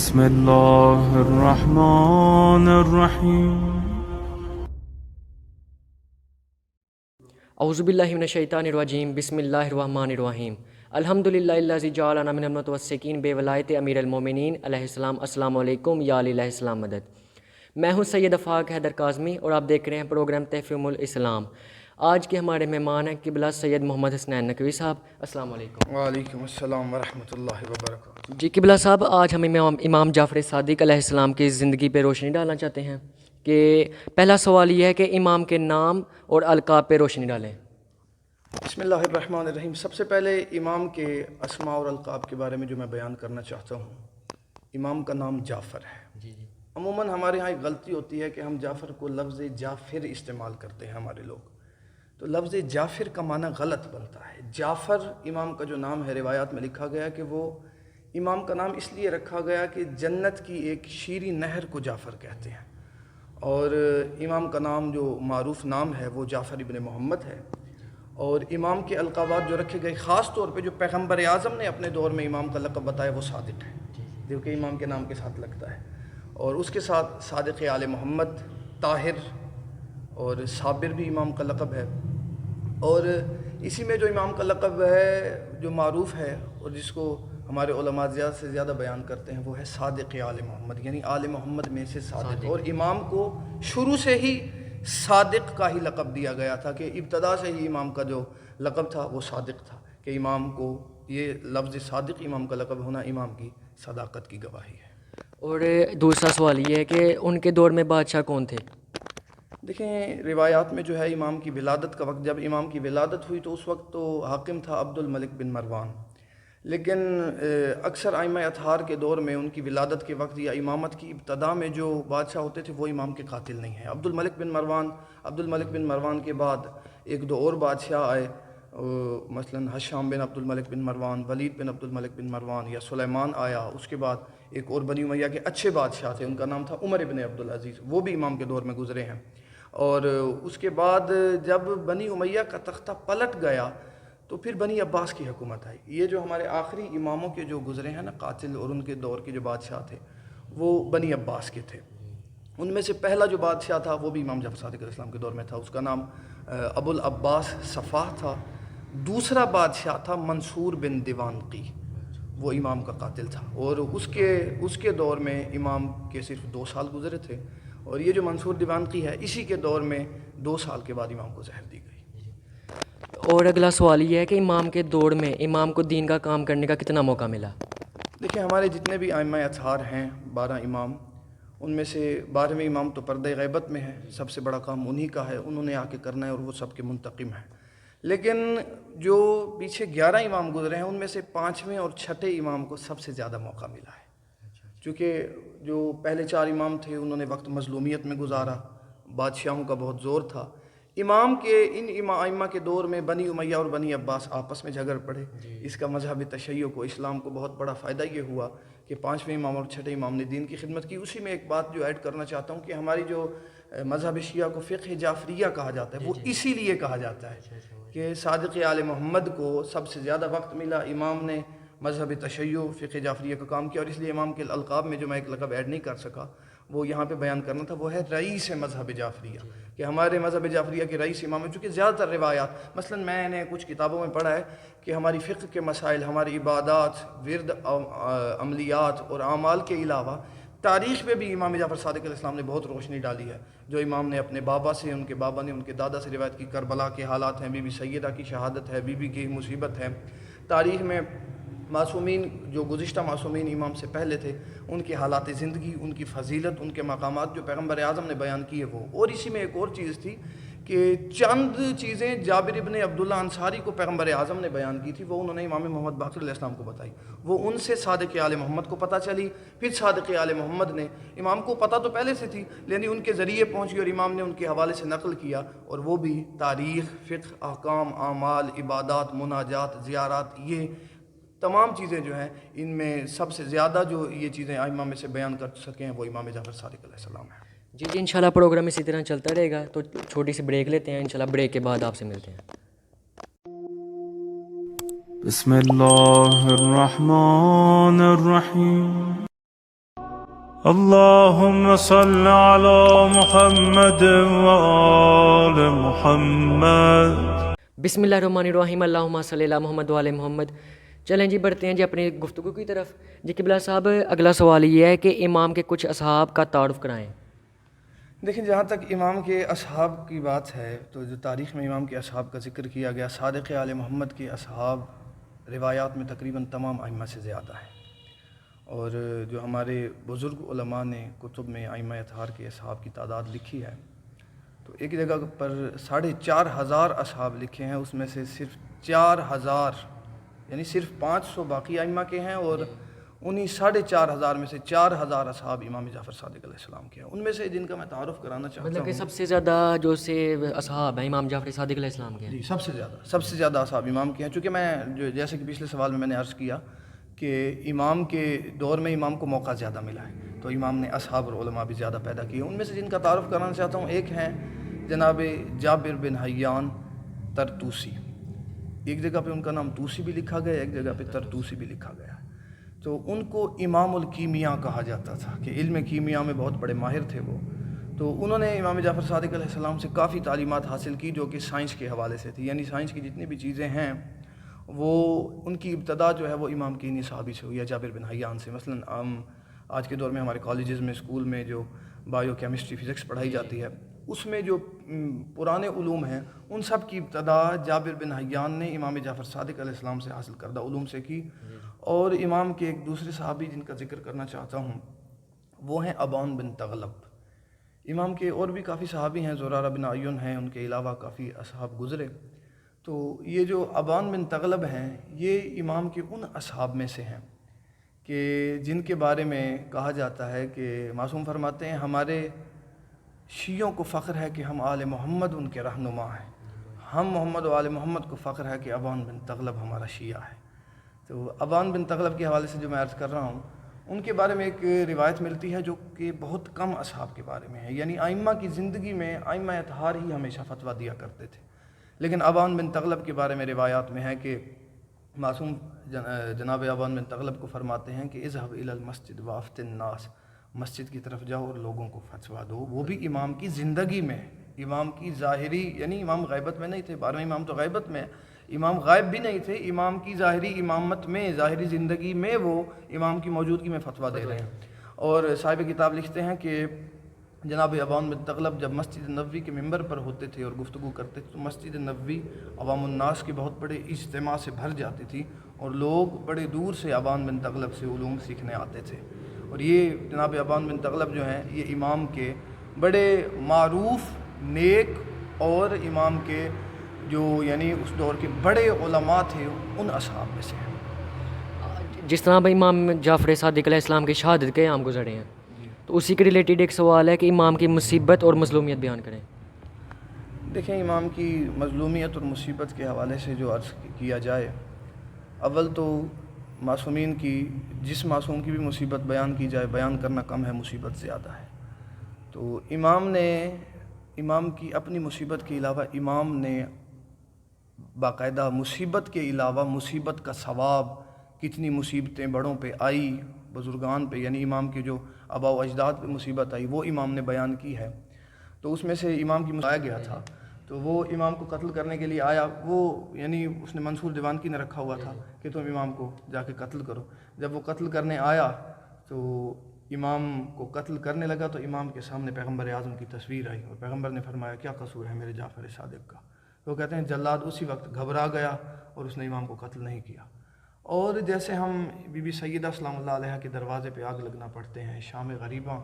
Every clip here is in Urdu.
بسم اللہ الرحمن الرحیم اعوذ باللہ من الشیطان الرجیم بسم اللہ الرحمن الرحیم الحمدللہ الذی جعلنا من المتوسکین بے ولایت امیر المومنین علیہ السلام۔ السلام علیکم یا علیہ السلام مدد۔ میں ہوں سید افاق حیدر کاظمی اور آپ دیکھ رہے ہیں پروگرام تفہیم الاسلام۔ آج کے ہمارے مہمان ہیں قبلہ سید محمد حسنین نقوی صاحب۔ السلام علیکم۔ وعلیکم السلام ورحمۃ اللہ وبرکاتہ۔ جی قبلہ صاحب، آج ہم امام جعفر صادق علیہ السلام کی زندگی پہ روشنی ڈالنا چاہتے ہیں کہ پہلا سوال یہ ہے کہ امام کے نام اور القاب پہ روشنی ڈالیں۔ بسم اللہ الرحمن الرحیم۔ سب سے پہلے امام کے اسماء اور القاب کے بارے میں جو میں بیان کرنا چاہتا ہوں، امام کا نام جعفر ہے۔ عموماً ہمارے ہاں ایک غلطی ہوتی ہے کہ ہم جعفر کو لفظ جعفر استعمال کرتے ہیں ہمارے لوگ، تو لفظ جعفر کا معنی غلط بنتا ہے۔ جعفر امام کا جو نام ہے، روایات میں لکھا گیا کہ وہ امام کا نام اس لیے رکھا گیا کہ جنت کی ایک شیریں نہر کو جعفر کہتے ہیں، اور امام کا نام جو معروف نام ہے وہ جعفر ابن محمد ہے۔ اور امام کے القابات جو رکھے گئے، خاص طور پہ جو پیغمبر اعظم نے اپنے دور میں امام کا لقب بتایا وہ صادق ہے، جو کہ امام کے نام کے ساتھ لگتا ہے، اور اس کے ساتھ صادق آل محمد، طاہر اور صابر بھی امام کا لقب ہے۔ اور اسی میں جو امام کا لقب ہے جو معروف ہے اور جس کو ہمارے علماء زیادہ سے زیادہ بیان کرتے ہیں وہ ہے صادق آل محمد، یعنی آل محمد میں سے صادق۔ اور امام کو شروع سے ہی صادق کا ہی لقب دیا گیا تھا، کہ ابتدا سے ہی امام کا جو لقب تھا وہ صادق تھا، کہ امام کو یہ لفظ صادق امام کا لقب ہونا امام کی صداقت کی گواہی ہے۔ اور دوسرا سوال یہ ہے کہ ان کے دور میں بادشاہ کون تھے؟ دیکھیں، روایات میں جو ہے امام کی ولادت کا وقت، جب امام کی ولادت ہوئی تو اس وقت تو حاکم تھا عبد الملک بن مروان، لیکن اکثر ائمہ اطہار کے دور میں ان کی ولادت کے وقت یا امامت کی ابتدا میں جو بادشاہ ہوتے تھے وہ امام کے قاتل نہیں ہیں۔ عبد الملک بن مروان کے بعد ایک دو اور بادشاہ آئے، مثلا حشام بن عبد الملک بن مروان، ولید بن عبد الملک بن مروان، یا سلیمان آیا۔ اس کے بعد ایک اور بنی امیہ کے اچھے بادشاہ تھے، ان کا نام تھا عمر بن عبد العزیز، وہ بھی امام کے دور میں گزرے ہیں۔ اور اس کے بعد جب بنی امیہ کا تختہ پلٹ گیا تو پھر بنی عباس کی حکومت آئی۔ یہ جو ہمارے آخری اماموں کے جو گزرے ہیں نا قاتل، اور ان کے دور کے جو بادشاہ تھے وہ بنی عباس کے تھے۔ ان میں سے پہلا جو بادشاہ تھا وہ بھی امام جعفر صادق علیہ السلام کے دور میں تھا، اس کا نام ابو العباس صفاح تھا۔ دوسرا بادشاہ تھا منصور بن دیوانقی، وہ امام کا قاتل تھا، اور اس کے دور میں امام کے صرف 2 سال گزرے تھے، اور یہ جو منصور دیوانقی ہے اسی کے دور میں 2 سال کے بعد امام کو زہر دی گئی۔ اور اگلا سوال یہ ہے کہ امام کے دور میں امام کو دین کا کام کرنے کا کتنا موقع ملا؟ دیکھیں، ہمارے جتنے بھی ائمہ اطہار ہیں 12 امام، ان میں سے 12ویں امام تو پردہ غیبت میں ہے، سب سے بڑا کام انہی کا ہے، انہوں نے آ کے کرنا ہے اور وہ سب کے منتقم ہیں۔ لیکن جو پیچھے 11 امام گزرے ہیں ان میں سے 5ویں اور 6ٹھے امام کو سب سے زیادہ موقع ملا ہے، چونکہ جو پہلے 4 امام تھے انہوں نے وقت مظلومیت میں گزارا، بادشاہوں کا بہت زور تھا۔ امام کے ان ائمہ کے دور میں بنی امیہ اور بنی عباس آپس میں جھگڑ پڑے۔ اس کا مذہب تشیع کو، اسلام کو بہت بڑا فائدہ یہ ہوا کہ 5ویں امام اور 6ٹھے امام نے دین کی خدمت کی۔ اسی میں ایک بات جو ایڈ کرنا چاہتا ہوں کہ ہماری جو مذہب شیعہ کو فقہ جعفریہ کہا جاتا ہے، وہ اسی لیے کہا جاتا ہے کہ صادق آل محمد کو سب سے زیادہ وقت ملا، امام نے مذہب تشیع فقہ جعفریہ کا کام کیا، اور اس لیے امام کے القاب میں جو میں ایک لقب ایڈ نہیں کر سکا وہ یہاں پہ بیان کرنا تھا، وہ ہے رئیس مذہب جعفریہ، کہ ہمارے مذہب جعفریہ کے رئیس امام ہیں۔ چونکہ زیادہ تر روایات، مثلا میں نے کچھ کتابوں میں پڑھا ہے کہ ہماری فقہ کے مسائل، ہماری عبادات، ورد، عملیات اور اعمال کے علاوہ تاریخ پہ بھی امام جعفر صادق علیہ السلام نے بہت روشنی ڈالی ہے۔ جو امام نے اپنے بابا سے، ان کے بابا نے ان کے دادا سے روایت کی، کربلا کے حالات ہیں، بی بی سیدہ کی شہادت ہے، بی بی کی مصیبت ہے، تاریخ میں معصومین جو گزشتہ معصومین امام سے پہلے تھے ان کے حالات زندگی، ان کی فضیلت، ان کے مقامات جو پیغمبر اعظم نے بیان کیے وہ۔ اور اسی میں ایک اور چیز تھی کہ چند چیزیں جابر ابن عبداللہ انصاری کو پیغمبر اعظم نے بیان کی تھی، وہ انہوں نے امام محمد باقر علیہ السلام کو بتائی، وہ ان سے صادق آل محمد کو پتہ چلی۔ پھر صادق آل محمد نے، امام کو پتہ تو پہلے سے تھی لیکن ان کے ذریعے پہنچی اور امام نے ان کے حوالے سے نقل کیا، اور وہ بھی تاریخ، فقہ، احکام، اعمال، عبادات، مناجات، زیارات، یہ تمام چیزیں جو ہیں ان میں سب سے زیادہ جو یہ چیزیں ائمہ میں سے بیان کر سکے ہیں وہ امام جعفر صادق علیہ السلام ہیں۔ جی انشاءاللہ پروگرام اسی طرح چلتا رہے گا، تو چھوٹی سی بریک لیتے ہیں، انشاءاللہ بریک کے بعد آپ سے ملتے ہیں۔ بسم اللہ الرحمن الرحیم اللهم صل على محمد وآل محمد. بسم اللہ الرحمن الرحیم. اللہم صلی علی محمد وعلی محمد. چلیں جی بڑھتے ہیں جی اپنی گفتگو کی طرف. جی قبلہ صاحب اگلا سوال یہ ہے کہ امام کے کچھ اصحاب کا تعارف کرائیں. دیکھیں جہاں تک امام کے اصحاب کی بات ہے تو جو تاریخ میں امام کے اصحاب کا ذکر کیا گیا صادق آل محمد کے اصحاب روایات میں تقریباً تمام ائمہ سے زیادہ ہیں. اور جو ہمارے بزرگ علماء نے کتب میں ائمہ اطہار کے اصحاب کی تعداد لکھی ہے تو ایک جگہ پر 4,500 اصحاب لکھے ہیں. اس میں سے صرف 4,000 یعنی صرف 500 باقی ائمہ کے ہیں اور انہی 4,500 میں سے 4,000 اصحاب امام جعفر صادق علیہ السلام کے ہیں. ان میں سے جن کا میں تعارف کرانا چاہتا ہوں مطلب کہ سب سے زیادہ جو سے اصحاب ہیں امام جعفر صادق علیہ السلام کے ہیں. جی سب سے زیادہ اصحاب امام کے ہیں. چونکہ میں جیسے کہ پچھلے سوال میں نے عرض کیا کہ امام کے دور میں امام کو موقع زیادہ ملا ہے تو امام نے اصحاب اور علماء بھی زیادہ پیدا کیے. ان میں سے جن کا تعارف کرانا چاہتا ہوں ایک ہیں جناب جابر بن حیان ترتوسی. ایک جگہ پہ ان کا نام توسی بھی لکھا گیا ایک جگہ پہ ترتوسی بھی لکھا گیا. تو ان کو امام الکیمیا کہا جاتا تھا کہ علم کیمیا میں بہت بڑے ماہر تھے وہ. تو انہوں نے امام جعفر صادق علیہ السلام سے کافی تعلیمات حاصل کی جو کہ سائنس کے حوالے سے تھی. یعنی سائنس کی جتنی بھی چیزیں ہیں وہ ان کی ابتدا جو ہے وہ امام کی انہی صحابی سے ہوئی ہے جابر بن حیان سے. مثلا آج کے دور میں ہمارے کالجز میں اسکول میں جو بایو کیمسٹری فزکس پڑھائی جاتی ہے اس میں جو پرانے علوم ہیں ان سب کی ابتدا جابر بن حیان نے امام جعفر صادق علیہ السلام سے حاصل کردہ علوم سے کی. اور امام کے ایک دوسرے صحابی جن کا ذکر کرنا چاہتا ہوں وہ ہیں ابان بن تغلب. امام کے اور بھی کافی صحابی ہیں زرارہ بن عیون ہیں ان کے علاوہ کافی اصحاب گزرے. تو یہ جو ابان بن تغلب ہیں یہ امام کے ان اصحاب میں سے ہیں کہ جن کے بارے میں کہا جاتا ہے کہ معصوم فرماتے ہیں ہمارے شیعوں کو فخر ہے کہ ہم آل محمد ان کے رہنما ہیں. ہم محمد و آل محمد کو فخر ہے کہ ابان بن تغلب ہمارا شیعہ ہے. تو ابان بن تغلب کے حوالے سے جو میں عرض کر رہا ہوں ان کے بارے میں ایک روایت ملتی ہے جو کہ بہت کم اصحاب کے بارے میں ہے. یعنی ائمہ کی زندگی میں ائمہ اطہار ہی ہمیشہ فتویٰ دیا کرتے تھے لیکن ابان بن تغلب کے بارے میں روایات میں ہے کہ معصوم جناب ابان بن تغلب کو فرماتے ہیں کہ اذهب الى المسجد وافت الناس. مسجد کی طرف جاؤ اور لوگوں کو فتویٰ دو. وہ بھی امام کی زندگی میں امام کی ظاہری یعنی امام غیبت میں نہیں تھے 12ویں امام تو غیبت میں امام غائب بھی نہیں تھے. امام کی ظاہری امامت میں ظاہری زندگی میں وہ امام کی موجودگی میں فتویٰ دے رہے ہیں. اور صاحب کتاب لکھتے ہیں کہ جناب ابان بن تغلب جب مسجد نبوی کے ممبر پر ہوتے تھے اور گفتگو کرتے تھے تو مسجد نبوی عوام الناس کے بہت بڑے اجتماع سے بھر جاتی تھی اور لوگ بڑے دور سے ابان بن تغلب سے علوم سیکھنے آتے تھے. اور یہ جناب ابان بن تغلب جو ہیں یہ امام کے بڑے معروف نیک اور امام کے جو یعنی اس دور کے بڑے علماء تھے ان اصحاب میں سے ہیں. جس طرح بھائی امام جعفر صادق علیہ السلام کی شہادت کے عام گزرے ہیں تو اسی کے ریلیٹڈ ایک سوال ہے کہ امام کی مصیبت اور مظلومیت بیان کریں. دیکھیں امام کی مظلومیت اور مصیبت کے حوالے سے جو عرض کیا جائے اول تو معصومین کی جس معصوم کی بھی مصیبت بیان کی جائے بیان کرنا کم ہے مصیبت زیادہ ہے. تو امام کی اپنی مصیبت کے علاوہ امام نے باقاعدہ مصیبت کے علاوہ مصیبت کا ثواب کتنی مصیبتیں بڑوں پہ آئی بزرگان پہ یعنی امام کے جو آباء و اجداد پہ مصیبت آئی وہ امام نے بیان کی ہے. تو اس میں سے امام کی آیا گیا تھا تو وہ امام کو قتل کرنے کے لیے آیا. وہ یعنی اس نے منصور دیوانکی نے رکھا ہوا تھا کہ تم امام کو جا کے قتل کرو. جب وہ قتل کرنے آیا تو امام کو قتل کرنے لگا تو امام کے سامنے پیغمبر اعظم کی تصویر آئی اور پیغمبر نے فرمایا کیا قصور ہے میرے جعفر صادق کا. تو کہتے ہیں جلاد اسی وقت گھبرا گیا اور اس نے امام کو قتل نہیں کیا. اور جیسے ہم بی بی سیدہ سلام اللہ علیہ کے دروازے پہ آگ لگنا پڑتے ہیں شام غریباں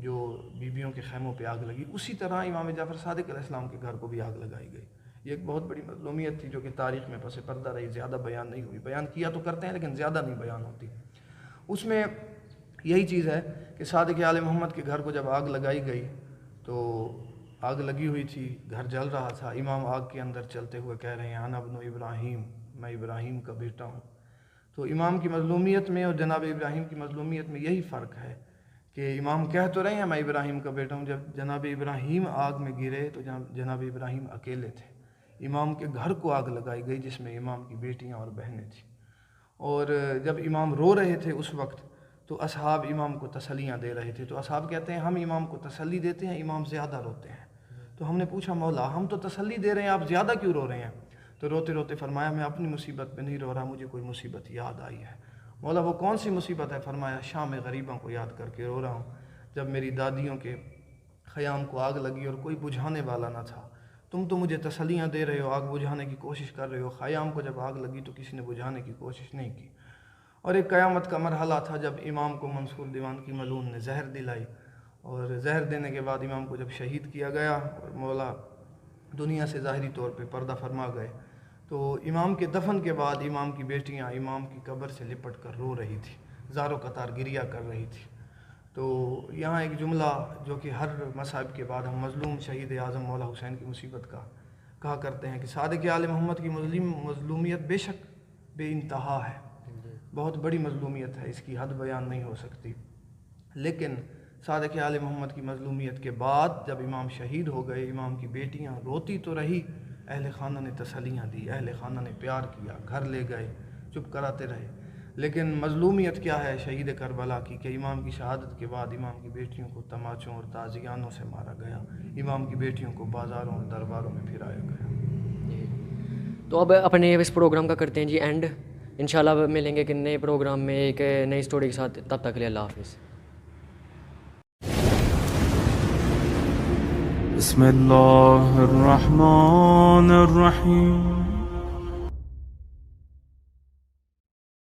جو بیویوں کے خیموں پہ آگ لگی اسی طرح امام جعفر صادق علیہ السلام کے گھر کو بھی آگ لگائی گئی. یہ ایک بہت بڑی مظلومیت تھی جو کہ تاریخ میں پس پردہ رہی زیادہ بیان نہیں ہوئی. بیان کیا تو کرتے ہیں لیکن زیادہ نہیں بیان ہوتی. اس میں یہی چیز ہے کہ صادق آل محمد کے گھر کو جب آگ لگائی گئی تو آگ لگی ہوئی تھی گھر جل رہا تھا. امام آگ کے اندر چلتے ہوئے کہہ رہے ہیں انا ابن ابراہیم میں ابراہیم کا بیٹا ہوں. تو امام کی مظلومیت میں اور جناب ابراہیم کی مظلومیت میں یہی فرق ہے کہ امام کہہ تو رہے ہیں میں ابراہیم کا بیٹا ہوں. جب جناب ابراہیم آگ میں گرے تو جناب ابراہیم اکیلے تھے. امام کے گھر کو آگ لگائی گئی جس میں امام کی بیٹیاں اور بہنیں تھیں. اور جب امام رو رہے تھے اس وقت تو اصحاب امام کو تسلیاں دے رہے تھے. تو اصحاب کہتے ہیں ہم امام کو تسلی دیتے ہیں, امام زیادہ روتے ہیں. تو ہم نے پوچھا مولا ہم تو تسلی دے رہے ہیں, آپ زیادہ کیوں رو رہے ہیں؟ تو روتے روتے فرمایا میں اپنی مصیبت پہ نہیں رو رہا, مجھے کوئی مصیبت یاد آئی ہے. مولا وہ کون سی مصیبت ہے؟ فرمایا شام غریبوں کو یاد کر کے رو رہا ہوں. جب میری دادیوں کے خیام کو آگ لگی اور کوئی بجھانے والا نہ تھا, تم تو مجھے تسلیاں دے رہے ہو, آگ بجھانے کی کوشش کر رہے ہو, خیام کو جب آگ لگی تو کسی نے بجھانے کی کوشش نہیں کی. اور ایک قیامت کا مرحلہ تھا جب امام کو منصور دیوان کی ملعون نے زہر دلائی, اور زہر دینے کے بعد امام کو جب شہید کیا گیا اور مولا دنیا سے ظاہری طور پہ پردہ فرما گئے, تو امام کے دفن کے بعد امام کی بیٹیاں امام کی قبر سے لپٹ کر رو رہی تھی, زار و قطار گریہ کر رہی تھی. تو یہاں ایک جملہ جو کہ ہر مصائب کے بعد ہم مظلوم شہید اعظم مولا حسین کی مصیبت کا کہا کرتے ہیں کہ صادق آل محمد کی مظلومیت بے شک بے انتہا ہے, بہت بڑی مظلومیت ہے, اس کی حد بیان نہیں ہو سکتی. لیکن صادق آل محمد کی مظلومیت کے بعد جب امام شہید ہو گئے, امام کی بیٹیاں روتی تو رہی, اہل خانہ نے تسلیاں دی, اہل خانہ نے پیار کیا, گھر لے گئے, چپ کراتے رہے. لیکن مظلومیت کیا ہے شہید کربلا کی کہ امام کی شہادت کے بعد امام کی بیٹیوں کو تماچوں اور تازیانوں سے مارا گیا, امام کی بیٹیوں کو بازاروں اور درباروں میں پھرایا گیا. تو اب اپنے اس پروگرام کا کرتے ہیں جی اینڈ. انشاءاللہ ملیں گے کہ نئے پروگرام میں ایک نئی سٹوری کے ساتھ, تب تک کے لیے اللہ حافظ. بسم الله الرحمن الرحيم